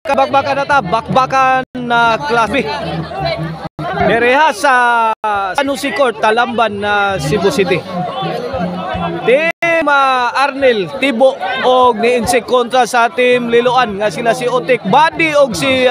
kabakbakan na ta, bakbakan na klase. Direha sa San Jose Court, Talamban na Cebu City. Team Arnel Tibo og ni Insik kontra sa team Liloan nga sila si Otik Buddy og si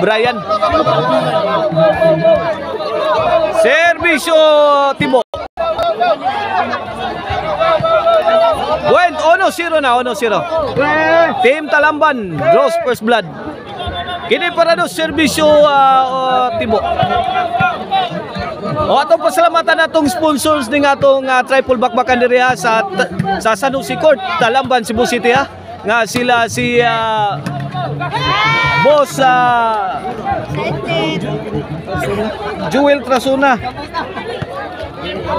Brian. Servisyo Tibo. Went 1-0 na, 1-0. Team Talamban draws first blood. Kini para do serbisyo Tibo. O atong pasalamatan natong sponsors ning atong triple bakbakan diri sa San Jose Court, Talamban, Cebu City nga sila si Boss Joel Trasuna.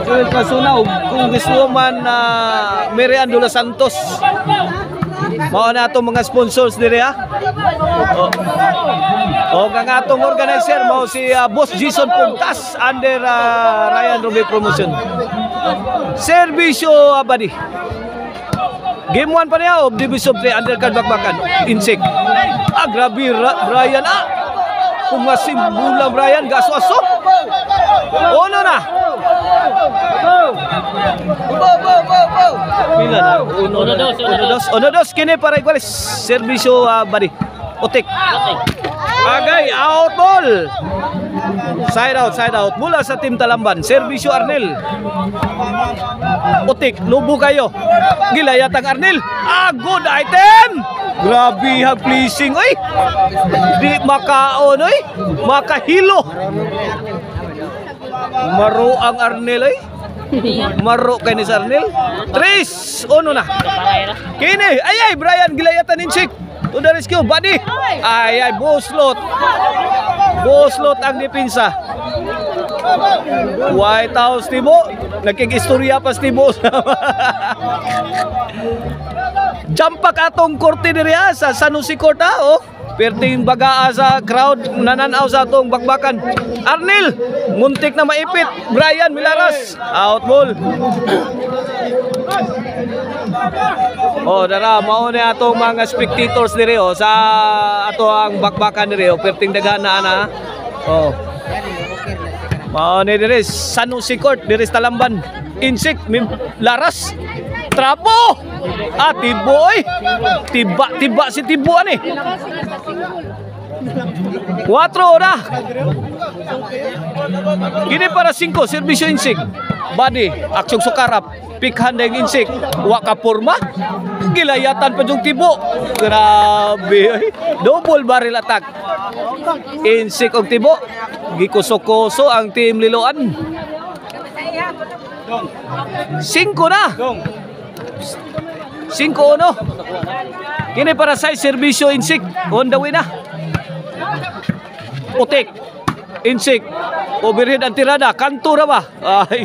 Joel Trasuna ug Congresswoman Mary Andola Santos. Mao na atong mga sponsors diri O ang atong organizer mao si Boss Jason Puntas under Ryan Ruby Promotion. Servisyo Abadi. Game 1 pa niya of Division 3 undercard bakbakan. Insik. Grabe Brian kung masimbulang Brian gaso-aso. Ono na. Pila na? Uno dos. Kini para iguales. Servisyo Badi. Otik. Agay, out ball. Side out. Mula sa team Talamban. Servisyo Arnel. Otik, lubo kayo. Gilayatang Arnel. Good item. Grabe hag pleasing. Oy. Di makaon, oy. Makahilo. Maro ang Arnel, oy. Maro kay ni Arnel. 3-1 na. Kini, ay Brian gilayatan Insik. To the rescue, Buddy. Ay, Boslot ang depensa. White House Tibo. Nagkikistorya pa si Tibo. Jampak atong korte diri sa San Jose Court perting bagaa sa crowd nananaw sa atong bakbakan. Arnel, muntik na maipit. Brian Milaras, out ball. Dara mao ni atong mga spectators diri sa ato ang bakbakan diri perting dagana na. Mao ni diri San Jose Court diri sa Talamban. Insik Laras. Trapo! Tibo Tiba si Tibo ani. 4 na. Kini para 5 serbisyo Insik. Badi, aksyon sukarap. Pikhan deng Insik. Waka porma. Gilayatan pa yung Tibo. Grabe. Double barrel attack. Insik og Tibo. Gikuso-kuso ang team Liloan. 5 na. 5-1. Kini para sa serbisyo Insik. On the way na. Otik. Insik. Overhead ang tirada. Kanto na ba?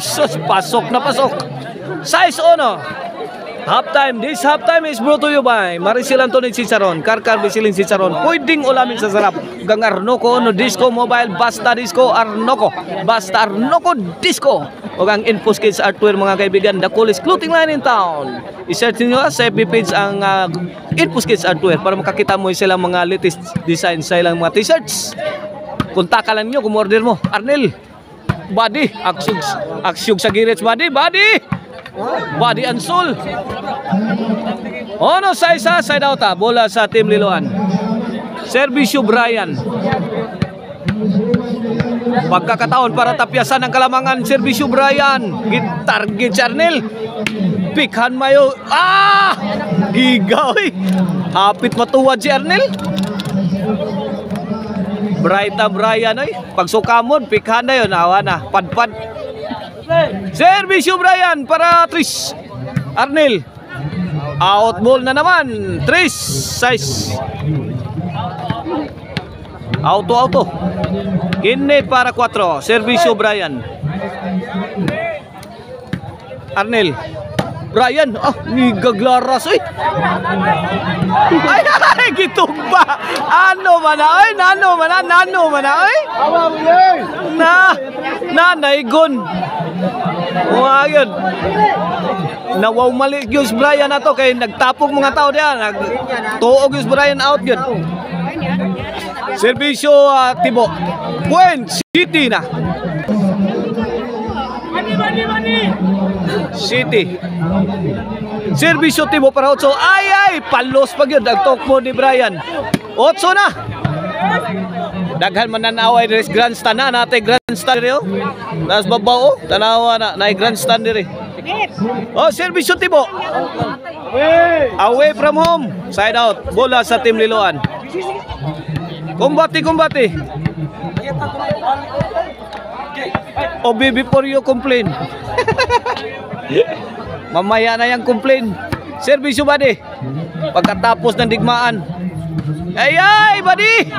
Sus, pasok na pasok. 6-1. Halftime. This halftime is brought to you by Maricel Antonin Ciceron, Karkar Bisilin Ciceron. Pwedeng ulamin sa sarap. Gang Arnoco, Disco Mobile, Basta Disco, Arnoco. Basta Arnoco Disco. O ang Infos Kids Artwear mga kaibigan. The coolest clothing line in town. I-search nyo sa FB page ang Infos Kids Artwear para makakita mo silang mga latest design sa ilang mga t-shirts. Kontaka lang nyo kung order mo. Arnel, Body, aksyug sa girits, Body. Body and soul. Sa isa, side out bola sa team Liloan. Servisyo Brian. Pagkakataon para tapyasan ang kalamangan. Servisyo Brian. Target si Arnel. Pikhan mayo. Gigaw. Hapit matuwad si Arnel. Brian pagsukamon, pikhan na yun. Awa na, padpad. Servisyo Brian para Tris. Arnel. Out ball na naman. Tris. 6. Auto. Kini para 4. Servisyo Brian. Arnel. Brian, gigaglaras ay. Ay, gitugba. Ano man ay, nano man ay. Nanaygon. Ayun. Nawaw mali yung Brian na to kay nagtapog mga tao diyan. Nagtuog yung Brian out yun. Serbisyo Tibo. Buen City na. City. Serbisyo Tibo para 8. Ay, palos pag yun. Nagtok mo ni Brian. 8 na. Daghan man nanaway res grandstand na natin grandstand diri. Nas babaw tanawa na grandstand diri. Serbisyo Tibo. Away from home. Side out. Bola sa Team Liloan. Kumbati. Obi before you complain. Mamaya na yang complain. Serbisyo Badi. Pagkatapos ng digmaan. Ay, Badi.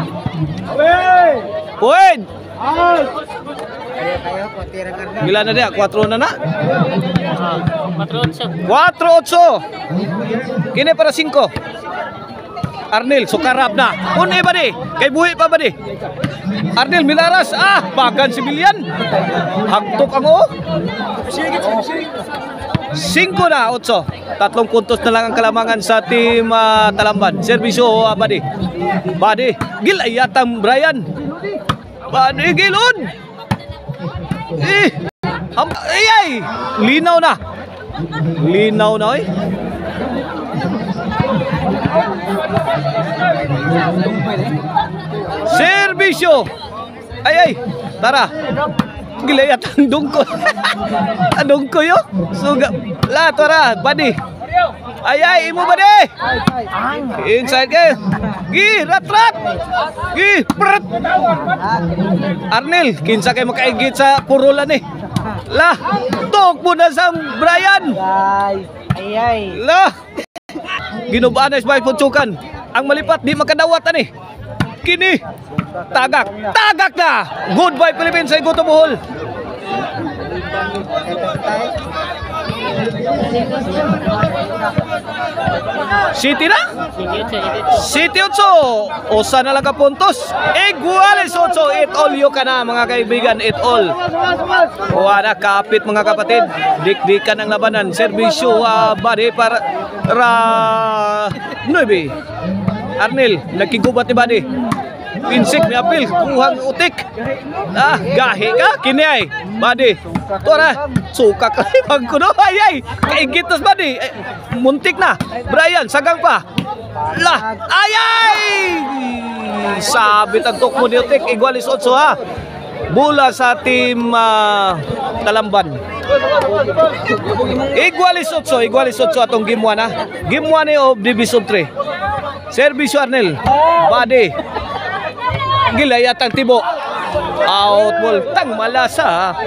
Point. Gila na dia, 4 na na. 4-8. Kini para 5. Arnel, sukarap na. Unay ba di? Kay buhi pa ba di? Arnel, milaras. Bagan si Bilian. Hagtok ang o. 5 na, 8. 3 puntos na lang ang kalamangan sa Team Talamban. Serbisyo Badi. Gilayatang Brian. Badi, gilon. Ay. Linaw na oy. Serbisyo. Ay. Tara. Gilayat ang dungko. Dungko yo. Suga. La, tara, Badi. Ay, imo Badi. Inside ke. Rat. Prat. Arnel, kinsa kay makaigit sa purulan ni. La, tok mo na sa Brian. Ay. La. Ginubaan na isbay puncukan. Ang malipat di makadawat ani. Kini tagak na. Goodbye Philippines ay guto Bohol. City na? City 8. Usa na lang ka puntos. Iguales 8. It all you ka na mga kaibigan. It all. Wala kapit mga kapatid. Dikdikan ang labanan. Serbisyo Badi para 9. Arnel, nagkigubat ni Badi. Pinsik ni apil, kuhang utik. Gahi ka, kini ay. Badi, tora, suka ka. Pagkuno, ay. Kaigitas Badi. Muntik na. Brian, sagang pa. La, ay. Sabit ang tukmo ni utik. Igualis 8 ha. Bola sa Team Talamban. Igualis 8 atong game 1 ha. Game 1 of Division 3. Serbisyo Arnel. Badi. Gilayat ang Tibo. Out ball. Tang malasa ha.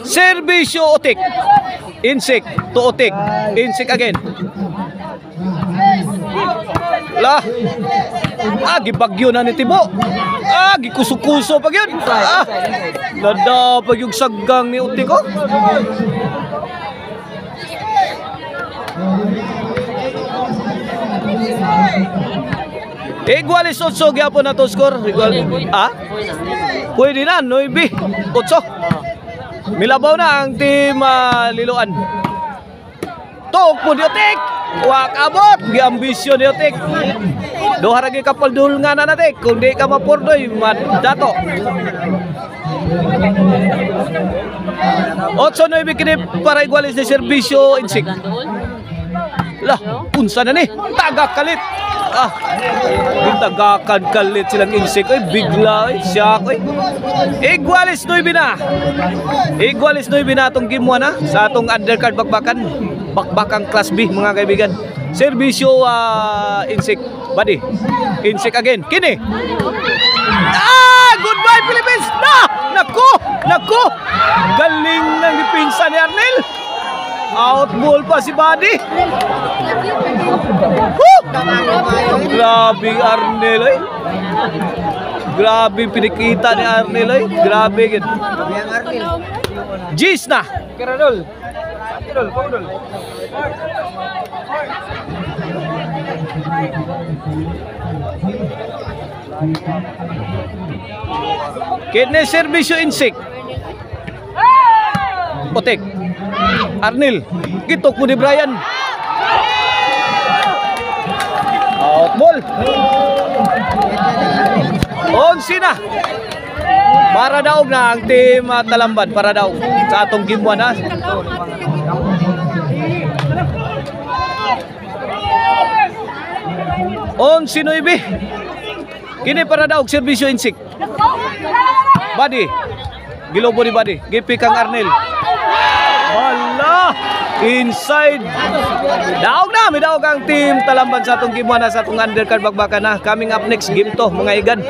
Serbisyo Otik. Insik to Otik. Insik again. La. Gibagyo na ni Tibo. Gikuso-kuso pag yun. Nada pag yung sagang ni Otik ko. Igualis 8 gyapon na to score. Pwede na 9-8. Milabaw na ang Team Liloan. Tok po Diotek. Wak abot giambisyon Diotek. Duha ra gi kapal dul nga na natik. Kung di ka mapurdoy madato. 8-9 kini para Igualis ni Serbisyo Insik. Lah, unsa na ni? Tagak kalit. Tagakan kalit silang Insik. Bigla siya ko. Igualis 9 na. Igualis 9 na atong game 1 ha. Sa atong undercard bakbakang class B mga kaibigan. Serbisyo Insik. Badi. Insik again. Kini. Goodbye Philippines. Naku. Galing ng dipinsa ni Arnel. Out ball pa si Buddy. Woo! Grabe Arnel ay. Grabe pinikita ni Arnel ay. Grabe gid. Gis na. Kiradol. Kiradol, paudol. Kidney servisyo insik. Potek. Arnel. Gitok mo ni Brian. Out ball. Onsi na. Para daw na ang team Talamban. Para daw sa atong game 1 ha. Onsi no ibi. Kini para daw servisyo insik. Badi. Gilobo ni Badi. Gipi kang Arnel. Wala. Inside. Daog na. May daog ang team Talamban sa atong game 1 na sa atong undercard bagbakan na. Coming up next game to mga igan.